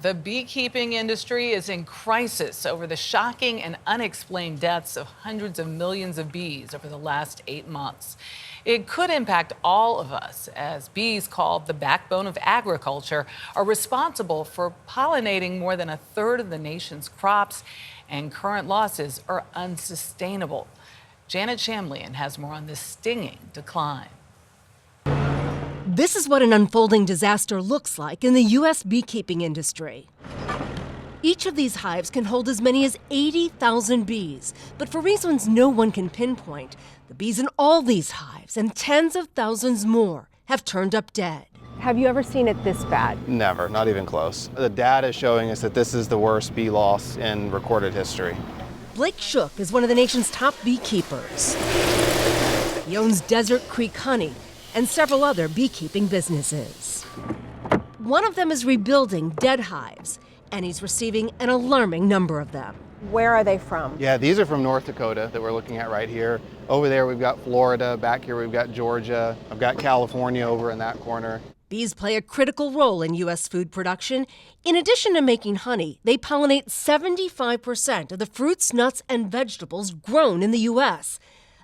The beekeeping industry is in crisis over the shocking and unexplained deaths of hundreds of millions of bees over the last 8 months. It could impact all of us, as bees, called the backbone of agriculture, are responsible for pollinating more than a third of the nation's crops, and current losses are unsustainable. Janet Shamlian has more on this stinging decline. This is what an unfolding disaster looks like in the U.S. beekeeping industry. Each of these hives can hold as many as 80,000 bees, but for reasons no one can pinpoint, the bees in all these hives and tens of thousands more have turned up dead. Have you ever seen it this bad? Never, not even close. The data is showing us that this is the worst bee loss in recorded history. Blake Shook is one of the nation's top beekeepers. He owns Desert Creek Honey and several other beekeeping businesses. One of them is rebuilding dead hives, and he's receiving an alarming number of them. Where are they from? Yeah, these are from North Dakota that we're looking at right here. Over there we've got Florida, back here we've got Georgia, I've got California over in that corner. Bees play a critical role in U.S. food production. In addition to making honey, they pollinate 75% of the fruits, nuts, and vegetables grown in the U.S.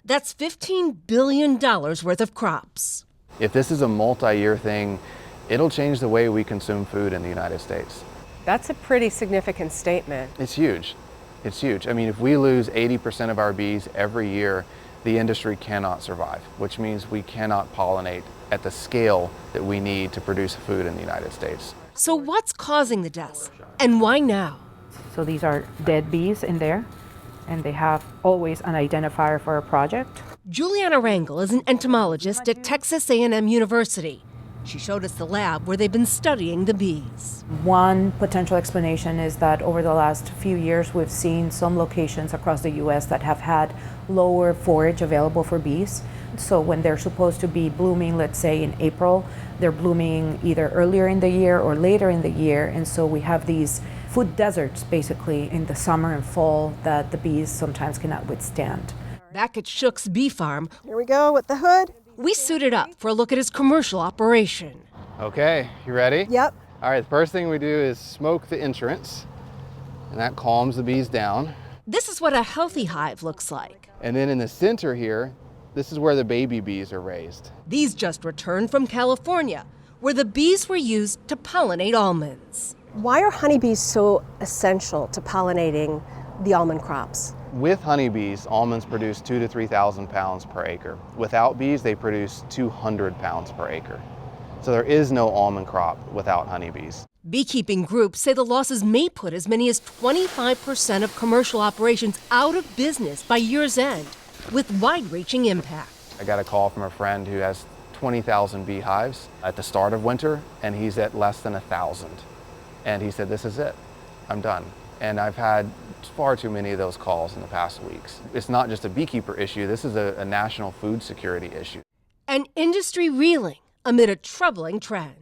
That's $15 billion worth of crops. If this is a multi-year thing, it'll change the way we consume food in the United States. That's a pretty significant statement. It's huge. It's huge. I mean, if we lose 80% of our bees every year, the industry cannot survive, which means we cannot pollinate at the scale that we need to produce food in the United States. So what's causing the deaths, and why now? So these are dead bees in there, and they have always an identifier for a project. Juliana Rangel is an entomologist at Texas A&M University. She showed us the lab where they've been studying the bees. One potential explanation is that over the last few years, we've seen some locations across the U.S. that have had lower forage available for bees. So when they're supposed to be blooming, let's say in April, they're blooming either earlier in the year or later in the year. And so we have these food deserts basically in the summer and fall that the bees sometimes cannot withstand. Back at Shook's bee farm, Here we go with the hood. we suited up for a look at his commercial operation. Okay, you ready? Yep. All right, the first thing we do is smoke the entrance, and that calms the bees down. This is what a healthy hive looks like. And then in the center here, this is where the baby bees are raised. These just returned from California, where the bees were used to pollinate almonds. Why are honeybees so essential to pollinating the almond crops? With honeybees, almonds produce 2,000 to 3,000 pounds per acre. Without bees, they produce 200 pounds per acre. So there is no almond crop without honeybees. Beekeeping groups say the losses may put as many as 25% of commercial operations out of business by year's end, with wide-reaching impact. I got a call from a friend who has 20,000 beehives at the start of winter, and he's at less than 1,000. And he said, this is it, I'm done. And I've had far too many of those calls in the past weeks. It's not just a beekeeper issue, this is a national food security issue. An industry reeling amid a troubling trend.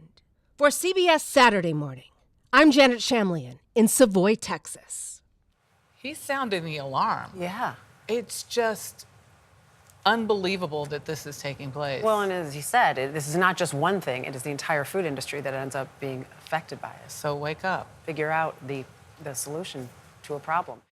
For CBS Saturday Morning, I'm Janet Shamlian in Savoy, Texas. He's sounding the alarm. Yeah. It's just unbelievable that this is taking place. Well, and as you said, this is not just one thing. It is the entire food industry that ends up being affected by it. So wake up. Figure out the solution to a problem.